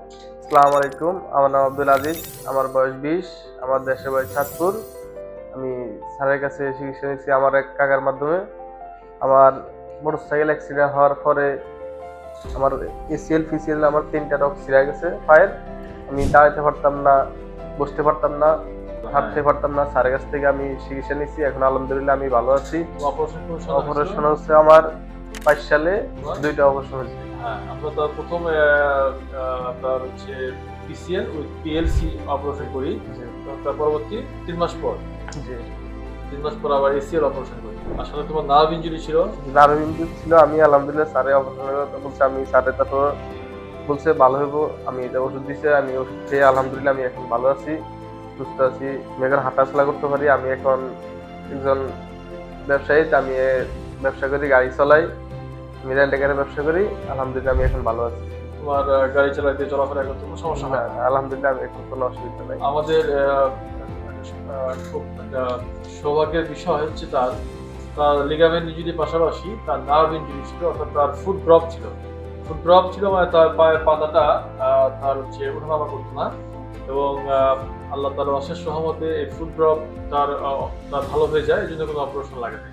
আসসালামু আলাইকুম। আমার নাম আব্দুল আজিজ। আমার বয়স 20। আমার দেশের বাড়ি চাঁদপুর। আমি স্যারের কাছে চিকিৎসা নিয়েছি আমার এক কাকার মাধ্যমে। আমার মোটরসাইকেল অ্যাক্সিডেন্ট হওয়ার পরে আমার এসিএল, ফিসিএল আমার ৩ টা রগ ছিঁড়ে গেছে পায়ের। আমি দাঁড়াইতে পারতাম না, বসতে পারতাম না, হ্যাঁ, হাঁটতে পারতাম না। স্যারের কাছ থেকে আমি চিকিৎসা নিয়েছি। এখন আলহামদুলিল্লাহ আমি ভালো আছি। অপারেশন কোন সালে হয়েছিল? অপারেশন হচ্ছে আমার ২২ সালে তোমার? ২ টা অপারেশন হয়েছে। হ্যাঁ, আমরা তো প্রথম আপনার হচ্ছে পিসিএল উইথ পিএলসি অপারেশন করি। জি, তার পরবর্তী ৩ মাস পর জি। ৩ মাস পর আবার এসিএল অপারেশন করি। আসলে তোমার নার্ভ ইনজুরি ছিল। নার্ভ ইনজুরি ছিল। আমি আলহামদুলিল্লাহ স্যারের অপারেশনের কথা বলছে। আমি স্যারের তারপর বলছে ভালো হইব। আমি এটা ওষুধ দিছে। আমি ওষুধ খেয়ে আলহামদুলিল্লাহ আমি এখন ভালো আছি, সুস্থ আছি। আমি এখন হাঁটাচলা করতে পারি। আমি এখন একজন ব্যবসায়ী। আমি ব্যবসা করি, গাড়ি চালাই। আমি রেন্ট কারের ব্যবসা করি। আলহামদুলিল্লাহ আমি এখন ভালো আছি। তোমার গাড়ি চালাতে চলাফেরা করতে কোনো সমস্যা না, হয় না। আলহামদুলিল্লাহ আমি এখন কোনো অসুবিধা নাই। আমাদের খুব একটা সৌভাগ্যের বিষয় হচ্ছে তার তার লিগামেন্ট ইনজুরির পাশাপাশি তার নার্ভ ইনজুরি ছিল, অর্থাৎ তার ফুট ড্রপ ছিল। ফুট ড্রপ ছিল মানে তার পায়ের পাতাটা তার হচ্ছে ওঠানামা করতো না, এবং আল্লাহ তাআলার অশেষ রহমতে এই ফুট ড্রপ তার ভালো হয়ে যায়, এই জন্য কোনো অপারেশন লাগে না।